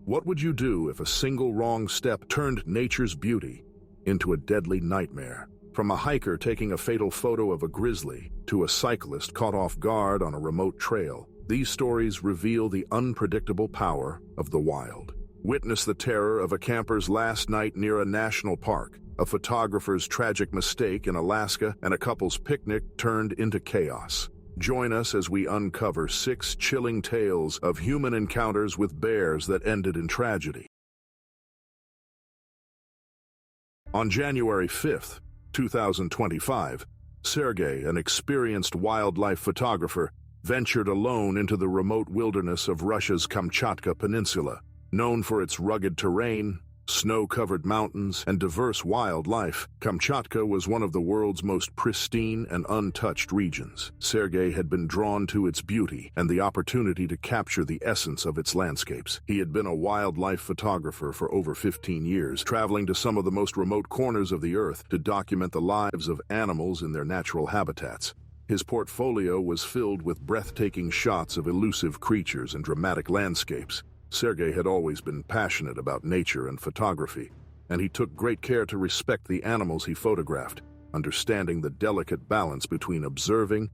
What would you do if a single wrong step turned nature's beauty into a deadly nightmare? From a hiker taking a fatal photo of a grizzly to a cyclist caught off guard on a remote trail, these stories reveal the unpredictable power of the wild. Witness the terror of a camper's last night near a national park, a photographer's tragic mistake in Alaska, and a couple's picnic turned into chaos. Join us as we uncover 6 chilling tales of human encounters with bears that ended in tragedy. On January 5th, 2025, Sergei, an experienced wildlife photographer, ventured alone into the remote wilderness of Russia's Kamchatka Peninsula. Known for its rugged terrain, snow-covered mountains, and diverse wildlife, Kamchatka was one of the world's most pristine and untouched regions. Sergei had been drawn to its beauty and the opportunity to capture the essence of its landscapes. He had been a wildlife photographer for over 15 years, traveling to some of the most remote corners of the earth to document the lives of animals in their natural habitats. His portfolio was filled with breathtaking shots of elusive creatures and dramatic landscapes. Sergei had always been passionate about nature and photography, and he took great care to respect the animals he photographed, understanding the delicate balance between observing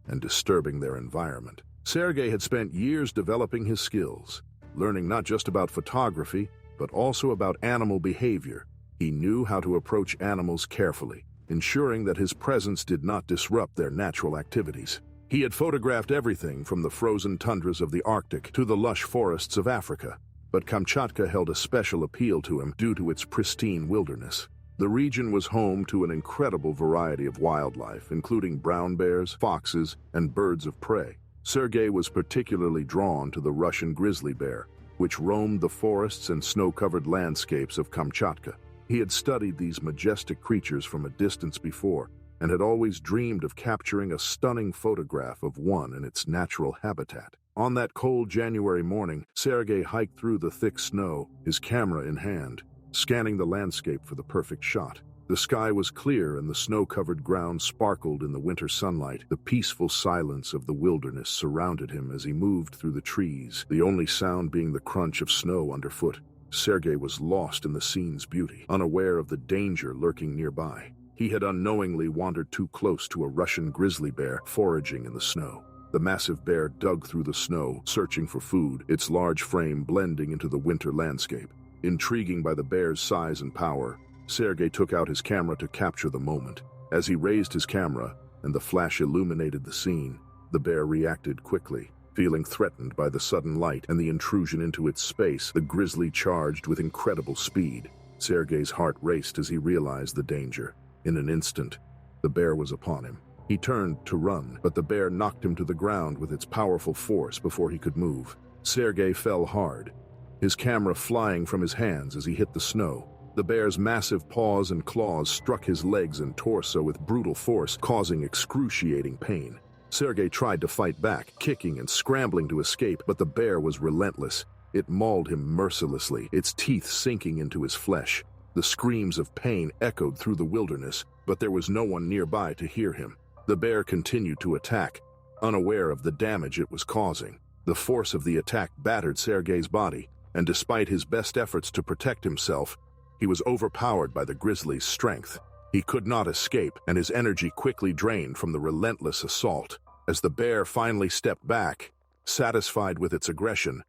and disturbing their environment. Sergei had spent years developing his skills, learning not just about photography, but also about animal behavior. He knew how to approach animals carefully, ensuring that his presence did not disrupt their natural activities. He had photographed everything from the frozen tundras of the Arctic to the lush forests of Africa, but Kamchatka held a special appeal to him due to its pristine wilderness. The region was home to an incredible variety of wildlife, including brown bears, foxes, and birds of prey. Sergei was particularly drawn to the Russian grizzly bear, which roamed the forests and snow-covered landscapes of Kamchatka. He had studied these majestic creatures from a distance before, and had always dreamed of capturing a stunning photograph of one in its natural habitat. On that cold January morning, Sergei hiked through the thick snow, his camera in hand, scanning the landscape for the perfect shot. The sky was clear and the snow-covered ground sparkled in the winter sunlight. The peaceful silence of the wilderness surrounded him as he moved through the trees, the only sound being the crunch of snow underfoot. Sergei was lost in the scene's beauty, unaware of the danger lurking nearby. He had unknowingly wandered too close to a Russian grizzly bear foraging in the snow. The massive bear dug through the snow, searching for food, its large frame blending into the winter landscape. Intriguing by the bear's size and power, Sergei took out his camera to capture the moment. As he raised his camera and the flash illuminated the scene, the bear reacted quickly. Feeling threatened by the sudden light and the intrusion into its space, the grizzly charged with incredible speed. Sergei's heart raced as he realized the danger. In an instant, the bear was upon him. He turned to run, but the bear knocked him to the ground with its powerful force before he could move. Sergei fell hard, his camera flying from his hands as he hit the snow. The bear's massive paws and claws struck his legs and torso with brutal force, causing excruciating pain. Sergei tried to fight back, kicking and scrambling to escape, but the bear was relentless. It mauled him mercilessly, its teeth sinking into his flesh. The screams of pain echoed through the wilderness, but there was no one nearby to hear him. The bear continued to attack, unaware of the damage it was causing. The force of the attack battered Sergei's body, and despite his best efforts to protect himself, he was overpowered by the grizzly's strength. He could not escape, and his energy quickly drained from the relentless assault. As the bear finally stepped back, satisfied with its aggression,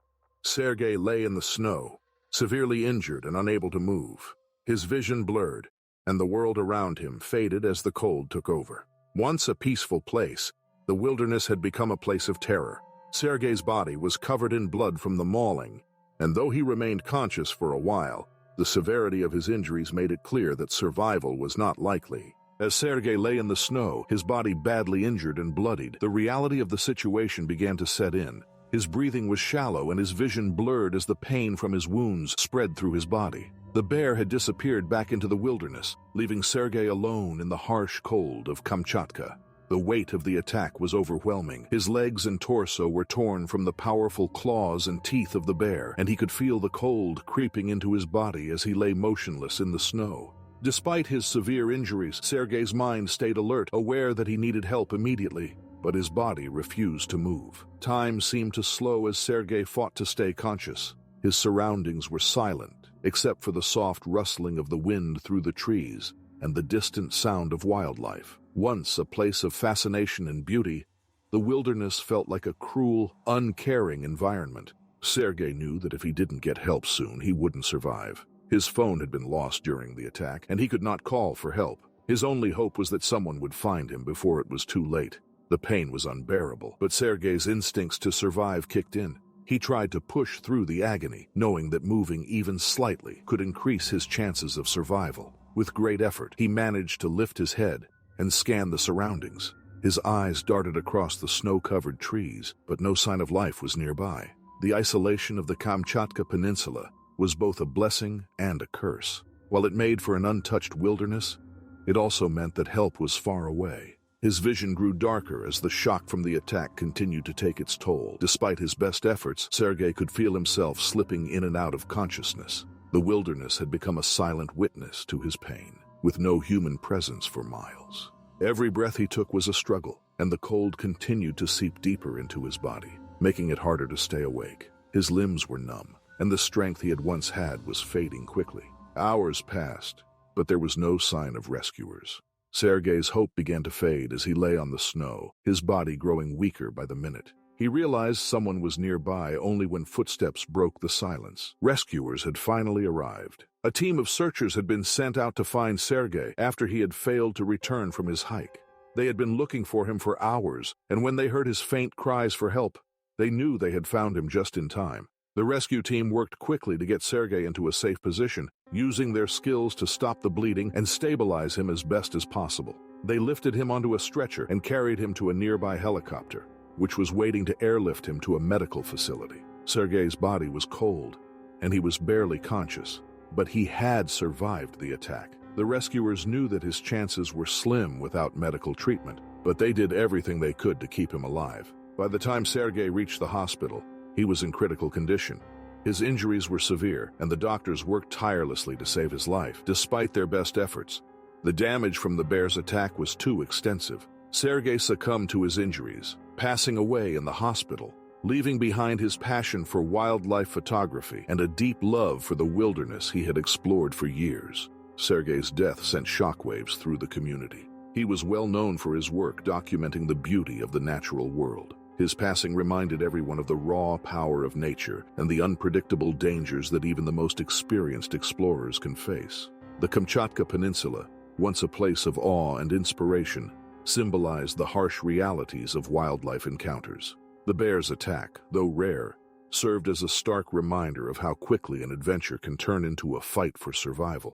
Sergei lay in the snow, severely injured and unable to move. His vision blurred, and the world around him faded as the cold took over. Once a peaceful place, the wilderness had become a place of terror. Sergei's body was covered in blood from the mauling, and though he remained conscious for a while, the severity of his injuries made it clear that survival was not likely. As Sergei lay in the snow, his body badly injured and bloodied, the reality of the situation began to set in. His breathing was shallow and his vision blurred as the pain from his wounds spread through his body. The bear had disappeared back into the wilderness, leaving Sergei alone in the harsh cold of Kamchatka. The weight of the attack was overwhelming. His legs and torso were torn from the powerful claws and teeth of the bear, and he could feel the cold creeping into his body as he lay motionless in the snow. Despite his severe injuries, Sergei's mind stayed alert, aware that he needed help immediately, but his body refused to move. Time seemed to slow as Sergei fought to stay conscious. His surroundings were silent, except for the soft rustling of the wind through the trees and the distant sound of wildlife. Once a place of fascination and beauty, the wilderness felt like a cruel, uncaring environment. Sergei knew that if he didn't get help soon, he wouldn't survive. His phone had been lost during the attack, and he could not call for help. His only hope was that someone would find him before it was too late. The pain was unbearable, but Sergei's instincts to survive kicked in. He tried to push through the agony, knowing that moving even slightly could increase his chances of survival. With great effort, he managed to lift his head and scan the surroundings. His eyes darted across the snow-covered trees, but no sign of life was nearby. The isolation of the Kamchatka Peninsula was both a blessing and a curse. While it made for an untouched wilderness, it also meant that help was far away. His vision grew darker as the shock from the attack continued to take its toll. Despite his best efforts, Sergei could feel himself slipping in and out of consciousness. The wilderness had become a silent witness to his pain, with no human presence for miles. Every breath he took was a struggle, and the cold continued to seep deeper into his body, making it harder to stay awake. His limbs were numb, and the strength he had once had was fading quickly. Hours passed, but there was no sign of rescuers. Sergei's hope began to fade as he lay on the snow, his body growing weaker by the minute. He realized someone was nearby only when footsteps broke the silence. Rescuers had finally arrived. A team of searchers had been sent out to find Sergei after he had failed to return from his hike. They had been looking for him for hours, and when they heard his faint cries for help, they knew they had found him just in time. The rescue team worked quickly to get Sergei into a safe position, using their skills to stop the bleeding and stabilize him as best as possible. They lifted him onto a stretcher and carried him to a nearby helicopter, which was waiting to airlift him to a medical facility. Sergei's body was cold, and he was barely conscious, but he had survived the attack. The rescuers knew that his chances were slim without medical treatment, but they did everything they could to keep him alive. By the time Sergei reached the hospital, he was in critical condition. His injuries were severe, and the doctors worked tirelessly to save his life. Despite their best efforts, the damage from the bear's attack was too extensive. Sergei succumbed to his injuries, passing away in the hospital, leaving behind his passion for wildlife photography and a deep love for the wilderness he had explored for years. Sergei's death sent shockwaves through the community. He was well known for his work documenting the beauty of the natural world. His passing reminded everyone of the raw power of nature and the unpredictable dangers that even the most experienced explorers can face. The Kamchatka Peninsula, once a place of awe and inspiration, symbolized the harsh realities of wildlife encounters. The bear's attack, though rare, served as a stark reminder of how quickly an adventure can turn into a fight for survival.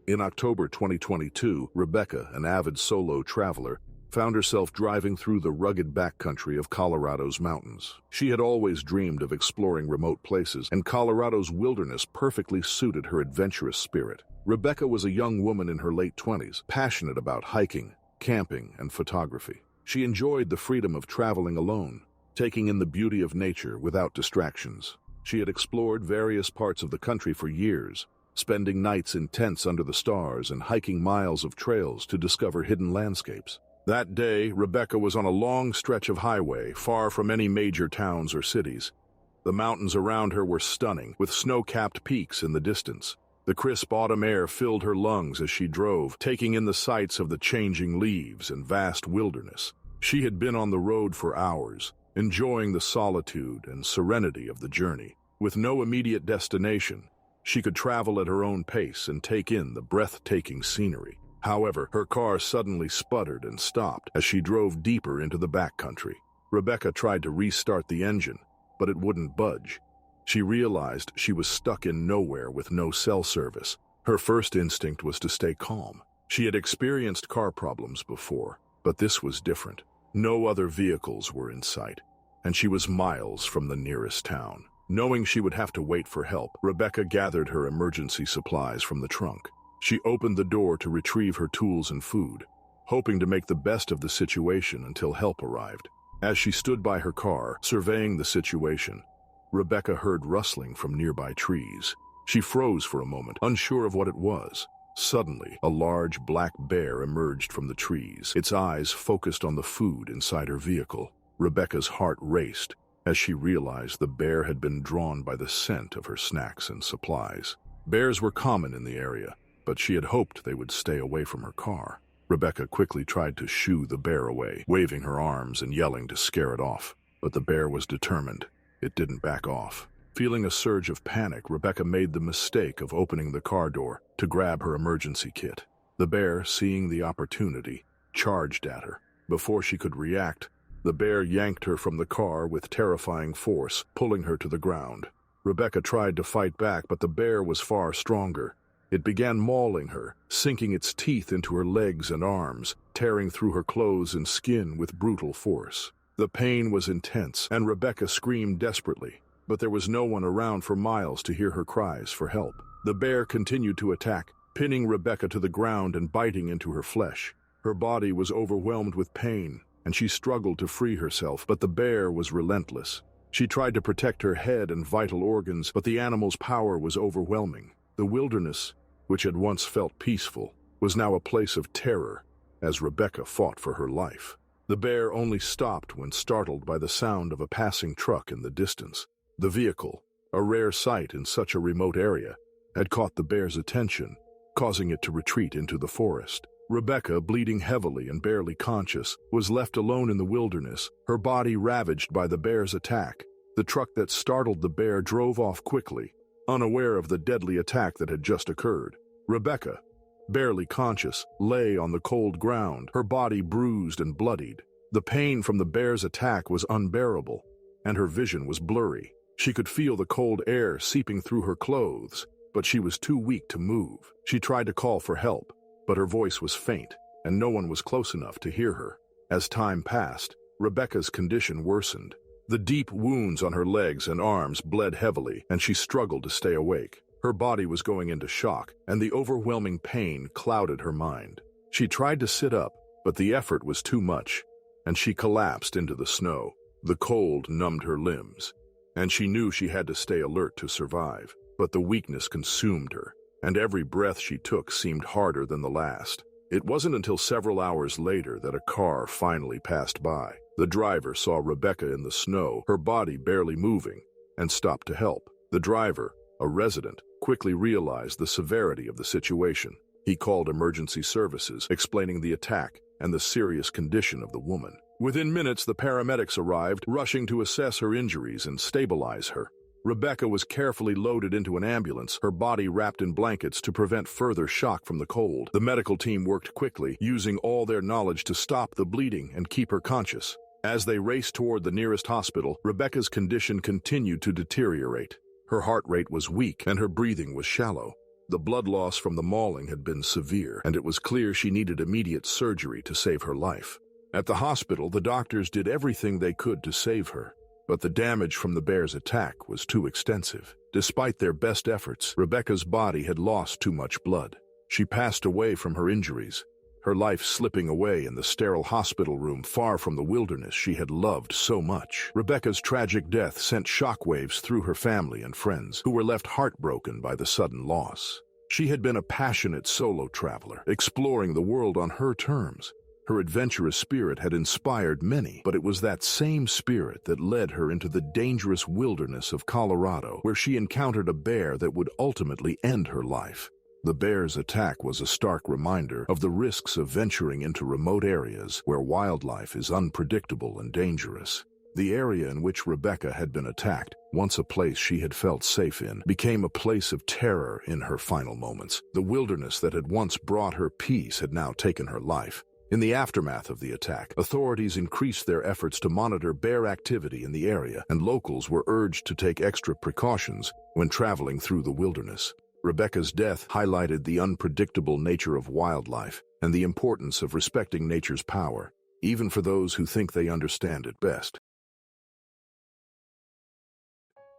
In October 2022, Rebecca, an avid solo traveler, found herself driving through the rugged backcountry of Colorado's mountains. She had always dreamed of exploring remote places, and Colorado's wilderness perfectly suited her adventurous spirit. Rebecca was a young woman in her late 20s, passionate about hiking, camping, and photography. She enjoyed the freedom of traveling alone, taking in the beauty of nature without distractions. She had explored various parts of the country for years, spending nights in tents under the stars and hiking miles of trails to discover hidden landscapes. That day, Rebecca was on a long stretch of highway, far from any major towns or cities. The mountains around her were stunning, with snow-capped peaks in the distance. The crisp autumn air filled her lungs as she drove, taking in the sights of the changing leaves and vast wilderness. She had been on the road for hours, enjoying the solitude and serenity of the journey. With no immediate destination, she could travel at her own pace and take in the breathtaking scenery. However, her car suddenly sputtered and stopped as she drove deeper into the backcountry. Rebecca tried to restart the engine, but it wouldn't budge. She realized she was stuck in nowhere with no cell service. Her first instinct was to stay calm. She had experienced car problems before, but this was different. No other vehicles were in sight, and she was miles from the nearest town. Knowing she would have to wait for help, Rebecca gathered her emergency supplies from the trunk. She opened the door to retrieve her tools and food, hoping to make the best of the situation until help arrived. As she stood by her car, surveying the situation, Rebecca heard rustling from nearby trees. She froze for a moment, unsure of what it was. Suddenly, a large black bear emerged from the trees, its eyes focused on the food inside her vehicle. Rebecca's heart raced, as she realized the bear had been drawn by the scent of her snacks and supplies. Bears were common in the area, but she had hoped they would stay away from her car. Rebecca quickly tried to shoo the bear away, waving her arms and yelling to scare it off. But the bear was determined. It didn't back off. Feeling a surge of panic, Rebecca made the mistake of opening the car door to grab her emergency kit. The bear, seeing the opportunity, charged at her. Before she could react, the bear yanked her from the car with terrifying force, pulling her to the ground. Rebecca tried to fight back, but the bear was far stronger. It began mauling her, sinking its teeth into her legs and arms, tearing through her clothes and skin with brutal force. The pain was intense, and Rebecca screamed desperately, but there was no one around for miles to hear her cries for help. The bear continued to attack, pinning Rebecca to the ground and biting into her flesh. Her body was overwhelmed with pain, and she struggled to free herself, but the bear was relentless. She tried to protect her head and vital organs, but the animal's power was overwhelming. The wilderness, which had once felt peaceful, was now a place of terror as Rebecca fought for her life. The bear only stopped when startled by the sound of a passing truck in the distance. The vehicle, a rare sight in such a remote area, had caught the bear's attention, causing it to retreat into the forest. Rebecca, bleeding heavily and barely conscious, was left alone in the wilderness, her body ravaged by the bear's attack. The truck that startled the bear drove off quickly, unaware of the deadly attack that had just occurred. Rebecca, barely conscious, lay on the cold ground, her body bruised and bloodied. The pain from the bear's attack was unbearable, and her vision was blurry. She could feel the cold air seeping through her clothes, but she was too weak to move. She tried to call for help, but her voice was faint, and no one was close enough to hear her. As time passed, Rebecca's condition worsened. The deep wounds on her legs and arms bled heavily, and she struggled to stay awake. Her body was going into shock, and the overwhelming pain clouded her mind. She tried to sit up, but the effort was too much, and she collapsed into the snow. The cold numbed her limbs, and she knew she had to stay alert to survive. But the weakness consumed her, and every breath she took seemed harder than the last. It wasn't until several hours later that a car finally passed by. The driver saw Rebecca in the snow, her body barely moving, and stopped to help. The driver, a resident, quickly realized the severity of the situation. He called emergency services, explaining the attack and the serious condition of the woman. Within minutes, the paramedics arrived, rushing to assess her injuries and stabilize her. Rebecca was carefully loaded into an ambulance, her body wrapped in blankets to prevent further shock from the cold. The medical team worked quickly, using all their knowledge to stop the bleeding and keep her conscious. As they raced toward the nearest hospital, Rebecca's condition continued to deteriorate. Her heart rate was weak and her breathing was shallow. The blood loss from the mauling had been severe, and it was clear she needed immediate surgery to save her life. At the hospital, the doctors did everything they could to save her, but the damage from the bear's attack was too extensive. Despite their best efforts, Rebecca's body had lost too much blood. She passed away from her injuries, her life slipping away in the sterile hospital room far from the wilderness she had loved so much. Rebecca's tragic death sent shockwaves through her family and friends, who were left heartbroken by the sudden loss. She had been a passionate solo traveler, exploring the world on her terms. Her adventurous spirit had inspired many, but it was that same spirit that led her into the dangerous wilderness of Colorado, where she encountered a bear that would ultimately end her life. The bear's attack was a stark reminder of the risks of venturing into remote areas where wildlife is unpredictable and dangerous. The area in which Rebecca had been attacked, once a place she had felt safe in, became a place of terror in her final moments. The wilderness that had once brought her peace had now taken her life. In the aftermath of the attack, authorities increased their efforts to monitor bear activity in the area, and locals were urged to take extra precautions when traveling through the wilderness. Rebecca's death highlighted the unpredictable nature of wildlife and the importance of respecting nature's power, even for those who think they understand it best.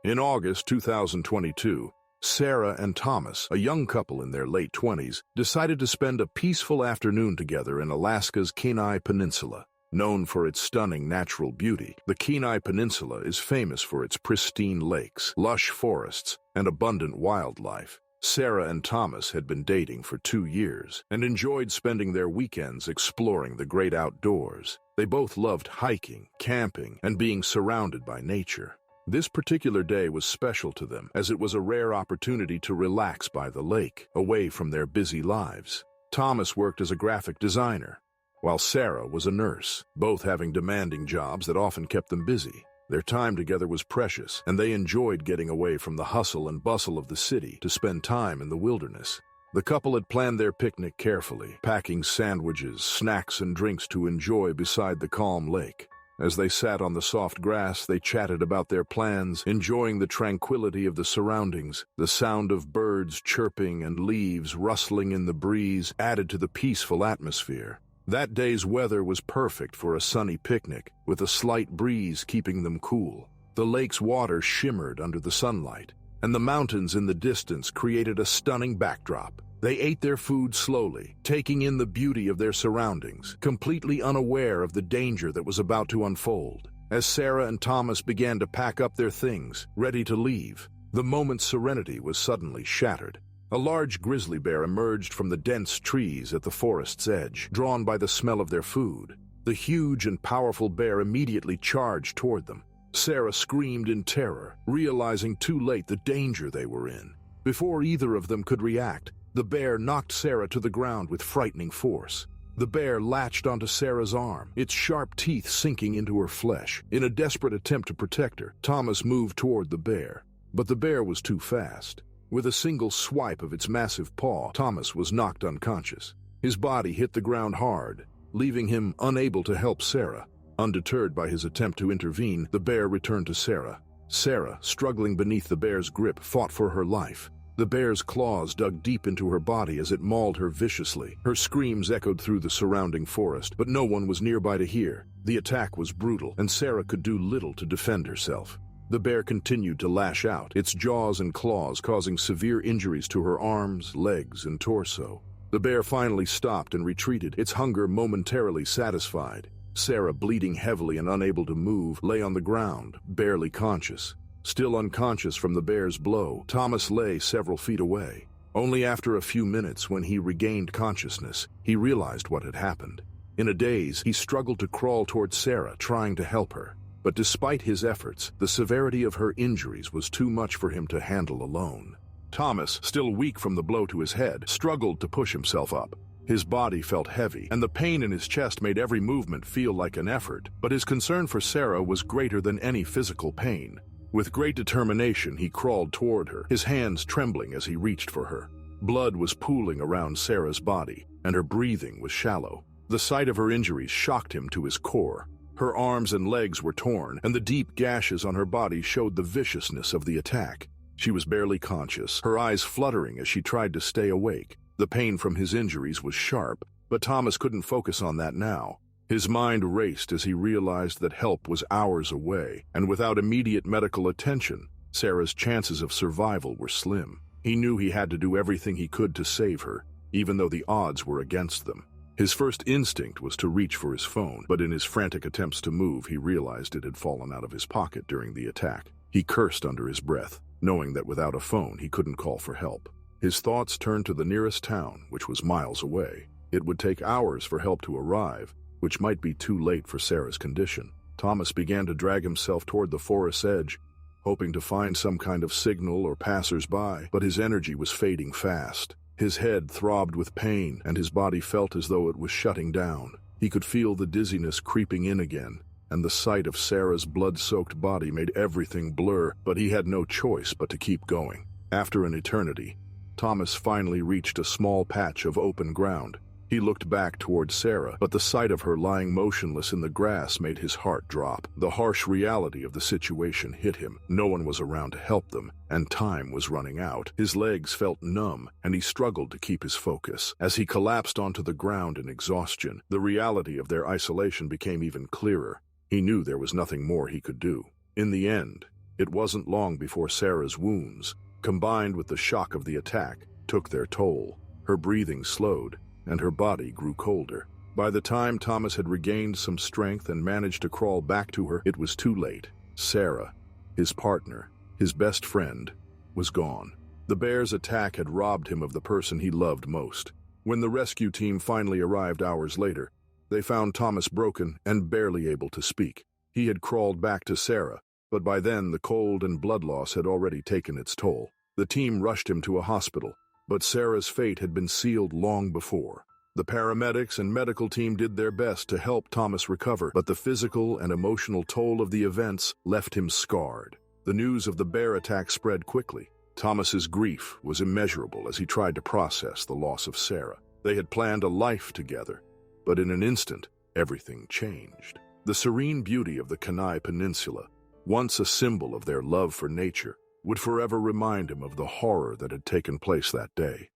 In August 2022, Sarah and Thomas, a young couple in their late 20s, decided to spend a peaceful afternoon together in Alaska's Kenai Peninsula. Known for its stunning natural beauty, the Kenai Peninsula is famous for its pristine lakes, lush forests, and abundant wildlife. Sarah and Thomas had been dating for 2 years and enjoyed spending their weekends exploring the great outdoors. They both loved hiking, camping, and being surrounded by nature. This particular day was special to them, as it was a rare opportunity to relax by the lake, away from their busy lives. Thomas worked as a graphic designer, while Sarah was a nurse, both having demanding jobs that often kept them busy. Their time together was precious, and they enjoyed getting away from the hustle and bustle of the city to spend time in the wilderness. The couple had planned their picnic carefully, packing sandwiches, snacks, and drinks to enjoy beside the calm lake. As they sat on the soft grass, they chatted about their plans, enjoying the tranquility of the surroundings. The sound of birds chirping and leaves rustling in the breeze added to the peaceful atmosphere. That day's weather was perfect for a sunny picnic, with a slight breeze keeping them cool. The lake's water shimmered under the sunlight, and the mountains in the distance created a stunning backdrop. They ate their food slowly, taking in the beauty of their surroundings, completely unaware of the danger that was about to unfold. As Sarah and Thomas began to pack up their things, ready to leave, the moment's serenity was suddenly shattered. A large grizzly bear emerged from the dense trees at the forest's edge, drawn by the smell of their food. The huge and powerful bear immediately charged toward them. Sarah screamed in terror, realizing too late the danger they were in. Before either of them could react, the bear knocked Sarah to the ground with frightening force. The bear latched onto Sarah's arm, its sharp teeth sinking into her flesh. In a desperate attempt to protect her, Thomas moved toward the bear. But the bear was too fast. With a single swipe of its massive paw, Thomas was knocked unconscious. His body hit the ground hard, leaving him unable to help Sarah. Undeterred by his attempt to intervene, the bear returned to Sarah. Sarah, struggling beneath the bear's grip, fought for her life. The bear's claws dug deep into her body as it mauled her viciously. Her screams echoed through the surrounding forest, but no one was nearby to hear. The attack was brutal, and Sarah could do little to defend herself. The bear continued to lash out, its jaws and claws causing severe injuries to her arms, legs, and torso. The bear finally stopped and retreated, its hunger momentarily satisfied. Sarah, bleeding heavily and unable to move, lay on the ground, barely conscious. Still unconscious from the bear's blow, Thomas lay several feet away. Only after a few minutes, when he regained consciousness, he realized what had happened. In a daze, he struggled to crawl toward Sarah, trying to help her. But despite his efforts, the severity of her injuries was too much for him to handle alone. Thomas, still weak from the blow to his head, struggled to push himself up. His body felt heavy, and the pain in his chest made every movement feel like an effort. But his concern for Sarah was greater than any physical pain. With great determination, he crawled toward her, his hands trembling as he reached for her. Blood was pooling around Sarah's body, and her breathing was shallow. The sight of her injuries shocked him to his core. Her arms and legs were torn, and the deep gashes on her body showed the viciousness of the attack. She was barely conscious, her eyes fluttering as she tried to stay awake. The pain from his injuries was sharp, but Thomas couldn't focus on that now. His mind raced as he realized that help was hours away, and without immediate medical attention, Sarah's chances of survival were slim. He knew he had to do everything he could to save her, even though the odds were against them. His first instinct was to reach for his phone, but in his frantic attempts to move, he realized it had fallen out of his pocket during the attack. He cursed under his breath, knowing that without a phone, he couldn't call for help. His thoughts turned to the nearest town, which was miles away. It would take hours for help to arrive, which might be too late for Sarah's condition. Thomas began to drag himself toward the forest's edge, hoping to find some kind of signal or passers-by, but his energy was fading fast. His head throbbed with pain, and his body felt as though it was shutting down. He could feel the dizziness creeping in again, and the sight of Sarah's blood-soaked body made everything blur, but he had no choice but to keep going. After an eternity, Thomas finally reached a small patch of open ground. He looked back toward Sarah, but the sight of her lying motionless in the grass made his heart drop. The harsh reality of the situation hit him. No one was around to help them, and time was running out. His legs felt numb, and he struggled to keep his focus. As he collapsed onto the ground in exhaustion, the reality of their isolation became even clearer. He knew there was nothing more he could do. In the end, it wasn't long before Sarah's wounds, combined with the shock of the attack, took their toll. Her breathing slowed, and her body grew colder. By the time Thomas had regained some strength and managed to crawl back to her, it was too late. Sarah, his partner, his best friend, was gone. The bear's attack had robbed him of the person he loved most. When the rescue team finally arrived hours later, they found Thomas broken and barely able to speak. He had crawled back to Sarah, but by then the cold and blood loss had already taken its toll. The team rushed him to a hospital, but Sarah's fate had been sealed long before. The paramedics and medical team did their best to help Thomas recover, but the physical and emotional toll of the events left him scarred. The news of the bear attack spread quickly. Thomas's grief was immeasurable as he tried to process the loss of Sarah. They had planned a life together, but in an instant, everything changed. The serene beauty of the Kenai Peninsula, once a symbol of their love for nature, would forever remind him of the horror that had taken place that day.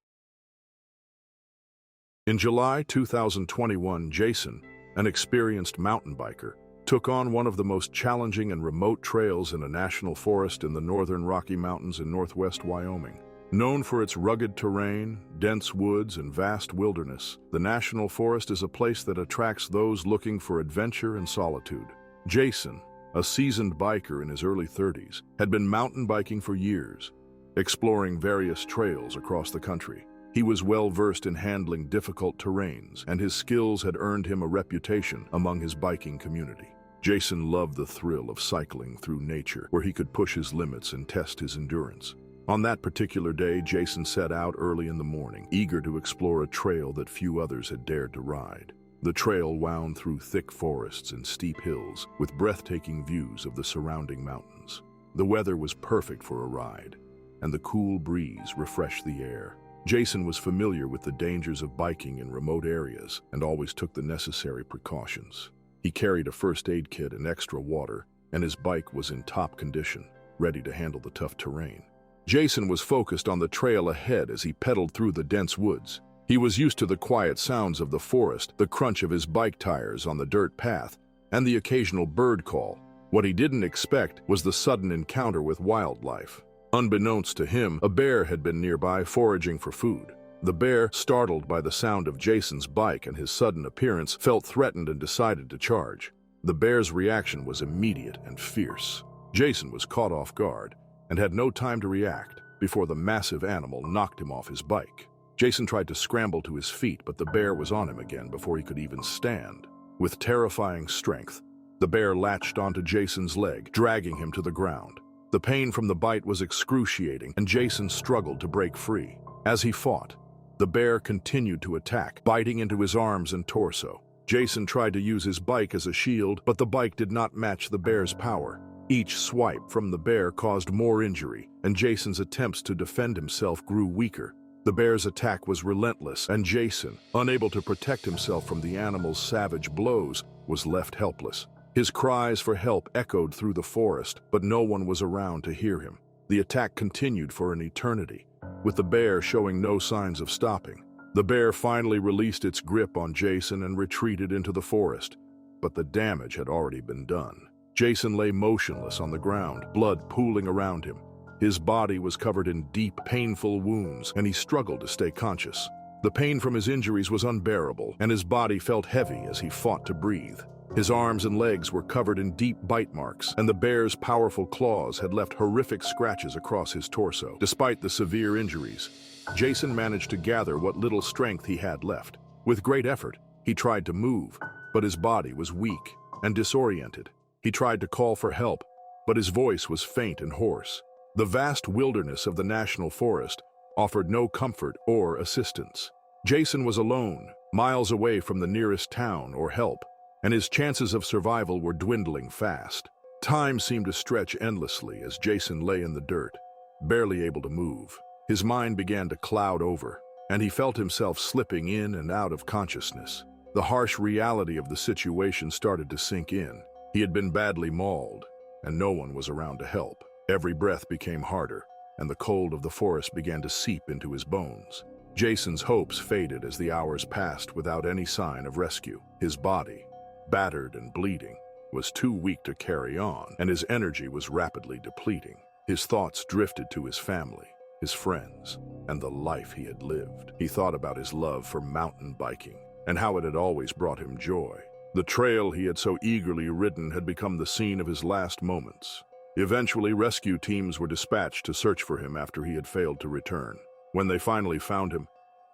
In July 2021, Jason, an experienced mountain biker, took on one of the most challenging and remote trails in a national forest in the northern Rocky Mountains in northwest Wyoming. Known for its rugged terrain, dense woods, and vast wilderness, the national forest is a place that attracts those looking for adventure and solitude. Jason, a seasoned biker in his early 30s, had been mountain biking for years, exploring various trails across the country. He was well-versed in handling difficult terrains, and his skills had earned him a reputation among his biking community. Jason loved the thrill of cycling through nature, where he could push his limits and test his endurance. On that particular day, Jason set out early in the morning, eager to explore a trail that few others had dared to ride. The trail wound through thick forests and steep hills, with breathtaking views of the surrounding mountains. The weather was perfect for a ride, and the cool breeze refreshed the air. Jason was familiar with the dangers of biking in remote areas and always took the necessary precautions. He carried a first aid kit and extra water, and his bike was in top condition, ready to handle the tough terrain. Jason was focused on the trail ahead as he pedaled through the dense woods. He was used to the quiet sounds of the forest, the crunch of his bike tires on the dirt path, and the occasional bird call. What he didn't expect was the sudden encounter with wildlife. Unbeknownst to him, a bear had been nearby foraging for food. The bear, startled by the sound of Jason's bike and his sudden appearance, felt threatened and decided to charge. The bear's reaction was immediate and fierce. Jason was caught off guard and had no time to react before the massive animal knocked him off his bike. Jason tried to scramble to his feet, but the bear was on him again before he could even stand. With terrifying strength, the bear latched onto Jason's leg, dragging him to the ground. The pain from the bite was excruciating, and Jason struggled to break free. As he fought, the bear continued to attack, biting into his arms and torso. Jason tried to use his bike as a shield, but the bike did not match the bear's power. Each swipe from the bear caused more injury, and Jason's attempts to defend himself grew weaker. The bear's attack was relentless, and Jason, unable to protect himself from the animal's savage blows, was left helpless. His cries for help echoed through the forest, but no one was around to hear him. The attack continued for an eternity, with the bear showing no signs of stopping. The bear finally released its grip on Jason and retreated into the forest, but the damage had already been done. Jason lay motionless on the ground, blood pooling around him. His body was covered in deep, painful wounds, and he struggled to stay conscious. The pain from his injuries was unbearable, and his body felt heavy as he fought to breathe. His arms and legs were covered in deep bite marks, and the bear's powerful claws had left horrific scratches across his torso. Despite the severe injuries, Jason managed to gather what little strength he had left. With great effort, he tried to move, but his body was weak and disoriented. He tried to call for help, but his voice was faint and hoarse. The vast wilderness of the national forest offered no comfort or assistance. Jason was alone, miles away from the nearest town or help, and his chances of survival were dwindling fast. Time seemed to stretch endlessly as Jason lay in the dirt, barely able to move. His mind began to cloud over, and he felt himself slipping in and out of consciousness. The harsh reality of the situation started to sink in. He had been badly mauled, and no one was around to help. Every breath became harder, and the cold of the forest began to seep into his bones. Jason's hopes faded as the hours passed without any sign of rescue. His body, battered and bleeding, was too weak to carry on, and his energy was rapidly depleting. His thoughts drifted to his family, his friends, and the life he had lived. He thought about his love for mountain biking and how it had always brought him joy. The trail he had so eagerly ridden had become the scene of his last moments. Eventually, rescue teams were dispatched to search for him after he had failed to return. When they finally found him,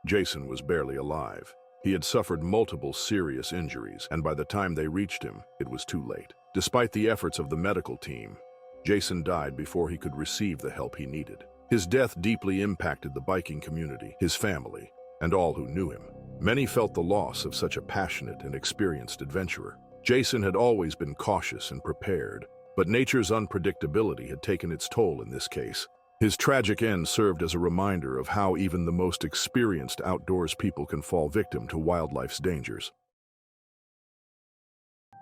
Jason was barely alive. He had suffered multiple serious injuries, and by the time they reached him, it was too late. Despite the efforts of the medical team, Jason died before he could receive the help he needed. His death deeply impacted the biking community, his family, and all who knew him. Many felt the loss of such a passionate and experienced adventurer. Jason had always been cautious and prepared, but nature's unpredictability had taken its toll in this case. His tragic end served as a reminder of how even the most experienced outdoors people can fall victim to wildlife's dangers.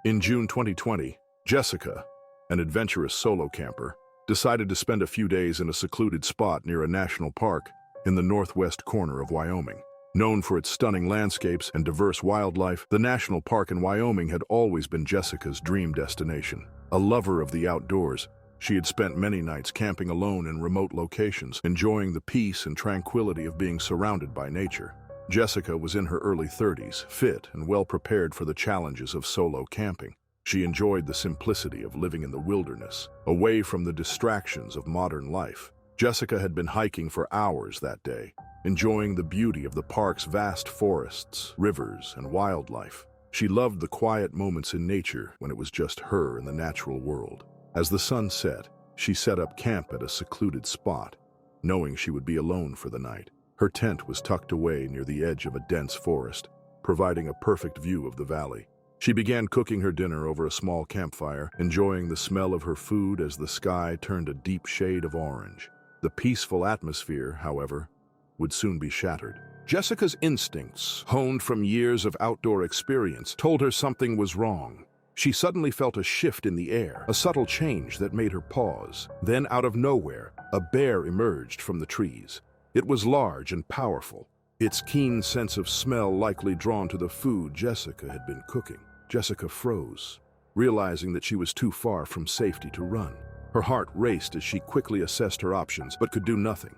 In June 2020, Jessica, an adventurous solo camper, decided to spend a few days in a secluded spot near a national park in the northwest corner of Wyoming. Known for its stunning landscapes and diverse wildlife, the national park in Wyoming had always been Jessica's dream destination. A lover of the outdoors, she had spent many nights camping alone in remote locations, enjoying the peace and tranquility of being surrounded by nature. Jessica was in her early 30s, fit and well prepared for the challenges of solo camping. She enjoyed the simplicity of living in the wilderness, away from the distractions of modern life. Jessica had been hiking for hours that day, enjoying the beauty of the park's vast forests, rivers, and wildlife. She loved the quiet moments in nature when it was just her and the natural world. As the sun set, she set up camp at a secluded spot, knowing she would be alone for the night. Her tent was tucked away near the edge of a dense forest, providing a perfect view of the valley. She began cooking her dinner over a small campfire, enjoying the smell of her food as the sky turned a deep shade of orange. The peaceful atmosphere, however, would soon be shattered. Jessica's instincts, honed from years of outdoor experience, told her something was wrong. She suddenly felt a shift in the air, a subtle change that made her pause. Then, out of nowhere, a bear emerged from the trees. It was large and powerful, its keen sense of smell likely drawn to the food Jessica had been cooking. Jessica froze, realizing that she was too far from safety to run. Her heart raced as she quickly assessed her options, but could do nothing.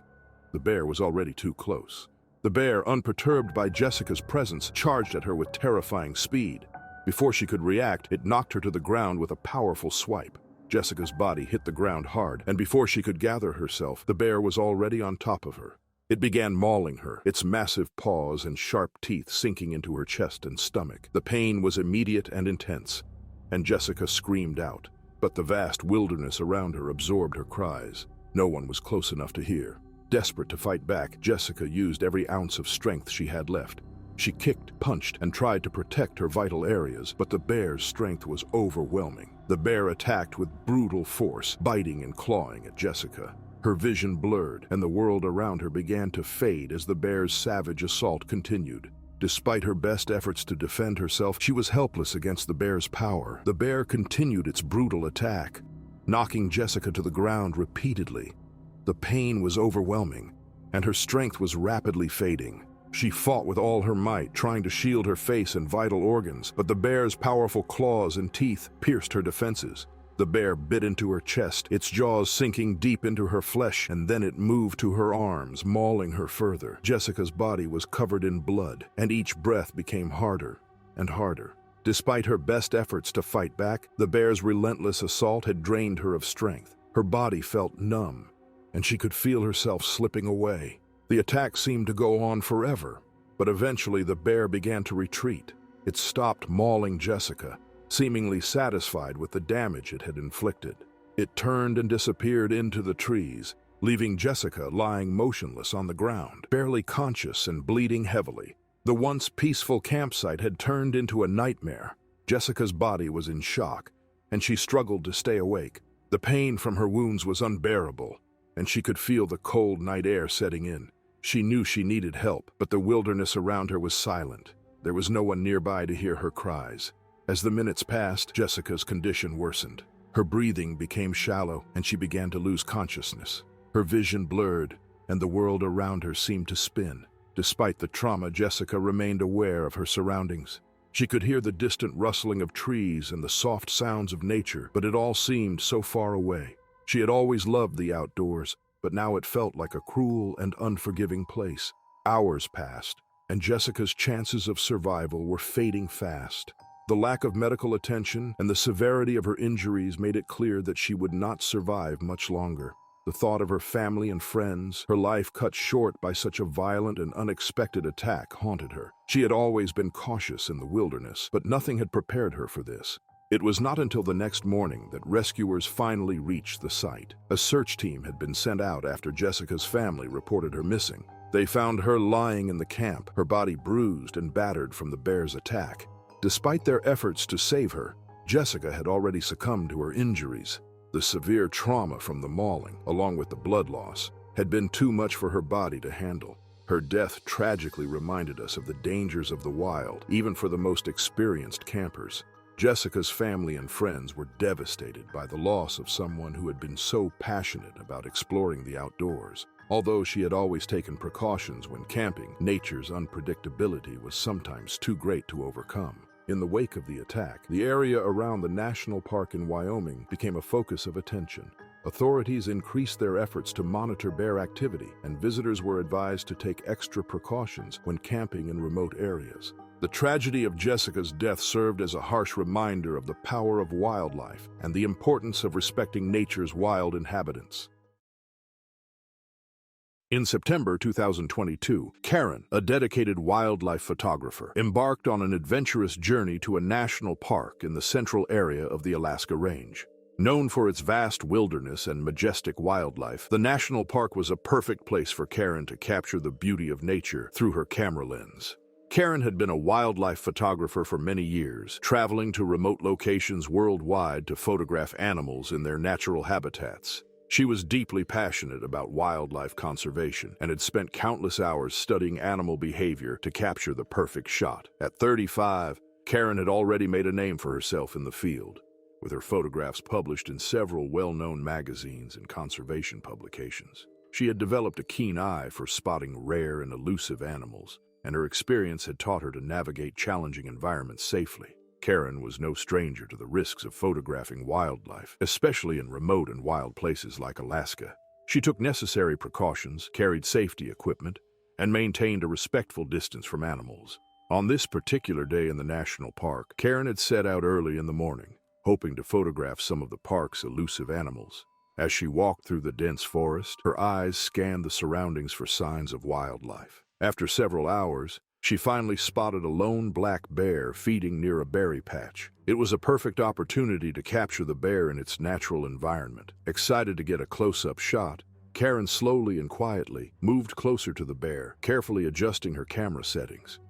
The bear was already too close. The bear, unperturbed by Jessica's presence, charged at her with terrifying speed. Before she could react, it knocked her to the ground with a powerful swipe. Jessica's body hit the ground hard, and before she could gather herself, the bear was already on top of her. It began mauling her, its massive paws and sharp teeth sinking into her chest and stomach. The pain was immediate and intense, and Jessica screamed out. But the vast wilderness around her absorbed her cries. No one was close enough to hear. Desperate to fight back, Jessica used every ounce of strength she had left. She kicked, punched, and tried to protect her vital areas, but the bear's strength was overwhelming. The bear attacked with brutal force, biting and clawing at Jessica. Her vision blurred, and the world around her began to fade as the bear's savage assault continued. Despite her best efforts to defend herself, she was helpless against the bear's power. The bear continued its brutal attack, knocking Jessica to the ground repeatedly. The pain was overwhelming, and her strength was rapidly fading. She fought with all her might, trying to shield her face and vital organs, but the bear's powerful claws and teeth pierced her defenses. The bear bit into her chest, its jaws sinking deep into her flesh, and then it moved to her arms, mauling her further. Jessica's body was covered in blood, and each breath became harder and harder. Despite her best efforts to fight back, the bear's relentless assault had drained her of strength. Her body felt numb, and she could feel herself slipping away. The attack seemed to go on forever, but eventually the bear began to retreat. It stopped mauling Jessica, seemingly satisfied with the damage it had inflicted. It turned and disappeared into the trees, leaving Jessica lying motionless on the ground, barely conscious and bleeding heavily. The once peaceful campsite had turned into a nightmare. Jessica's body was in shock, and she struggled to stay awake. The pain from her wounds was unbearable, and she could feel the cold night air setting in. She knew she needed help, but the wilderness around her was silent. There was no one nearby to hear her cries. As the minutes passed, Jessica's condition worsened. Her breathing became shallow, and she began to lose consciousness. Her vision blurred, and the world around her seemed to spin. Despite the trauma, Jessica remained aware of her surroundings. She could hear the distant rustling of trees and the soft sounds of nature, but it all seemed so far away. She had always loved the outdoors, but now it felt like a cruel and unforgiving place. Hours passed, and Jessica's chances of survival were fading fast. The lack of medical attention and the severity of her injuries made it clear that she would not survive much longer. The thought of her family and friends, her life cut short by such a violent and unexpected attack, haunted her. She had always been cautious in the wilderness, but nothing had prepared her for this. It was not until the next morning that rescuers finally reached the site. A search team had been sent out after Jessica's family reported her missing. They found her lying in the camp, her body bruised and battered from the bear's attack. Despite their efforts to save her, Jessica had already succumbed to her injuries. The severe trauma from the mauling, along with the blood loss, had been too much for her body to handle. Her death tragically reminded us of the dangers of the wild, even for the most experienced campers. Jessica's family and friends were devastated by the loss of someone who had been so passionate about exploring the outdoors. Although she had always taken precautions when camping, nature's unpredictability was sometimes too great to overcome. In the wake of the attack, the area around the national park in Wyoming became a focus of attention. Authorities increased their efforts to monitor bear activity, and visitors were advised to take extra precautions when camping in remote areas. The tragedy of Jessica's death served as a harsh reminder of the power of wildlife and the importance of respecting nature's wild inhabitants. In September 2022, Karen, a dedicated wildlife photographer, embarked on an adventurous journey to a national park in the central area of the Alaska Range. Known for its vast wilderness and majestic wildlife, the national park was a perfect place for Karen to capture the beauty of nature through her camera lens. Karen had been a wildlife photographer for many years, traveling to remote locations worldwide to photograph animals in their natural habitats. She was deeply passionate about wildlife conservation and had spent countless hours studying animal behavior to capture the perfect shot. At 35, Karen had already made a name for herself in the field, with her photographs published in several well-known magazines and conservation publications. She had developed a keen eye for spotting rare and elusive animals, and her experience had taught her to navigate challenging environments safely. Karen was no stranger to the risks of photographing wildlife, especially in remote and wild places like Alaska. She took necessary precautions, carried safety equipment, and maintained a respectful distance from animals. On this particular day in the national park, Karen had set out early in the morning, hoping to photograph some of the park's elusive animals. As she walked through the dense forest, her eyes scanned the surroundings for signs of wildlife. After several hours, she finally spotted a lone black bear feeding near a berry patch. It was a perfect opportunity to capture the bear in its natural environment. Excited to get a close-up shot, Karen slowly and quietly moved closer to the bear, carefully adjusting her camera settings.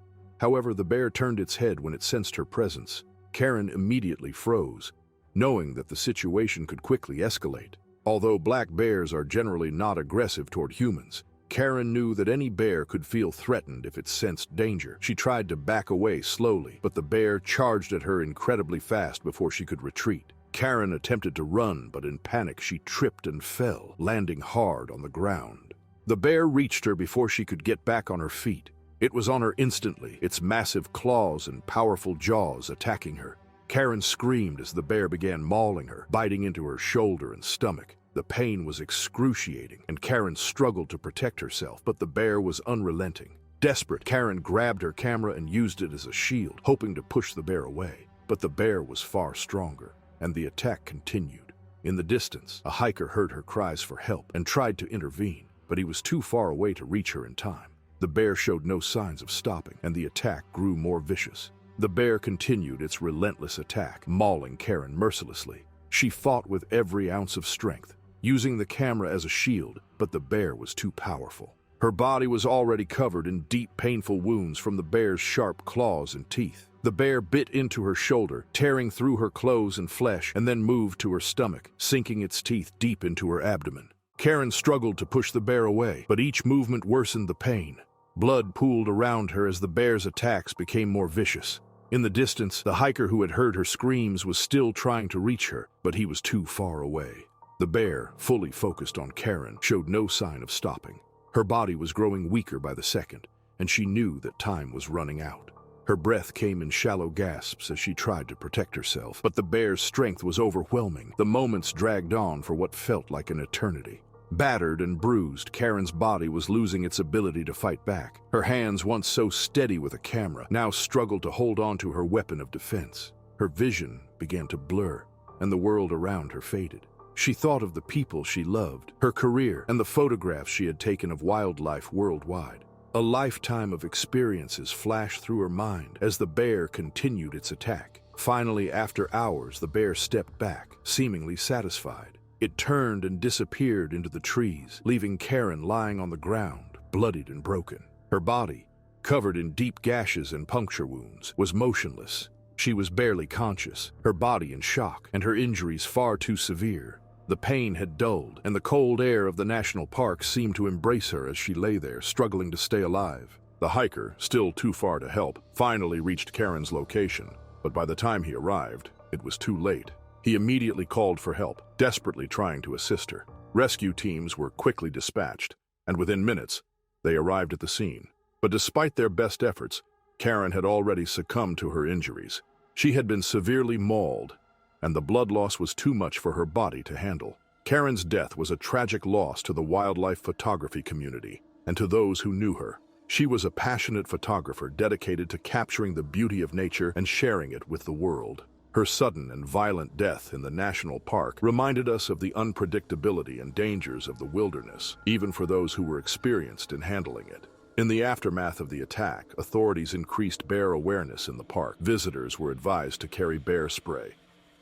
However, the bear turned its head when it sensed her presence. Karen immediately froze, knowing that the situation could quickly escalate. Although black bears are generally not aggressive toward humans, Karen knew that any bear could feel threatened if it sensed danger. She tried to back away slowly, but the bear charged at her incredibly fast before she could retreat. Karen attempted to run, but in panic she tripped and fell, landing hard on the ground. The bear reached her before she could get back on her feet. It was on her instantly, its massive claws and powerful jaws attacking her. Karen screamed as the bear began mauling her, biting into her shoulder and stomach. The pain was excruciating, and Karen struggled to protect herself, but the bear was unrelenting. Desperate, Karen grabbed her camera and used it as a shield, hoping to push the bear away. But the bear was far stronger, and the attack continued. In the distance, a hiker heard her cries for help and tried to intervene, but he was too far away to reach her in time. The bear showed no signs of stopping, and the attack grew more vicious. The bear continued its relentless attack, mauling Karen mercilessly. She fought with every ounce of strength, using the camera as a shield, but the bear was too powerful. Her body was already covered in deep, painful wounds from the bear's sharp claws and teeth. The bear bit into her shoulder, tearing through her clothes and flesh, and then moved to her stomach, sinking its teeth deep into her abdomen. Karen struggled to push the bear away, but each movement worsened the pain. Blood pooled around her as the bear's attacks became more vicious. In the distance, the hiker who had heard her screams was still trying to reach her, but he was too far away. The bear, fully focused on Karen, showed no sign of stopping. Her body was growing weaker by the second, and she knew that time was running out. Her breath came in shallow gasps as she tried to protect herself, but the bear's strength was overwhelming. The moments dragged on for what felt like an eternity. Battered and bruised, Karen's body was losing its ability to fight back. Her hands, once so steady with a camera, now struggled to hold on to her weapon of defense. Her vision began to blur, and the world around her faded. She thought of the people she loved, her career, and the photographs she had taken of wildlife worldwide. A lifetime of experiences flashed through her mind as the bear continued its attack. Finally, after hours, the bear stepped back, seemingly satisfied. It turned and disappeared into the trees, leaving Karen lying on the ground, bloodied and broken. Her body, covered in deep gashes and puncture wounds, was motionless. She was barely conscious, her body in shock, and her injuries far too severe. The pain had dulled, and the cold air of the national park seemed to embrace her as she lay there, struggling to stay alive. The hiker, still too far to help, finally reached Karen's location, but by the time he arrived, it was too late. He immediately called for help, desperately trying to assist her. Rescue teams were quickly dispatched, and within minutes, they arrived at the scene. But despite their best efforts, Karen had already succumbed to her injuries. She had been severely mauled, and the blood loss was too much for her body to handle. Karen's death was a tragic loss to the wildlife photography community and to those who knew her. She was a passionate photographer dedicated to capturing the beauty of nature and sharing it with the world. Her sudden and violent death in the national park reminded us of the unpredictability and dangers of the wilderness, even for those who were experienced in handling it. In the aftermath of the attack, authorities increased bear awareness in the park. Visitors were advised to carry bear spray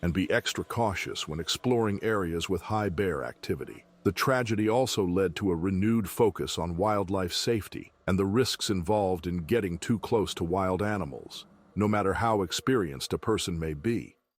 and be extra cautious when exploring areas with high bear activity. The tragedy also led to a renewed focus on wildlife safety and the risks involved in getting too close to wild animals, no matter how experienced a person may be.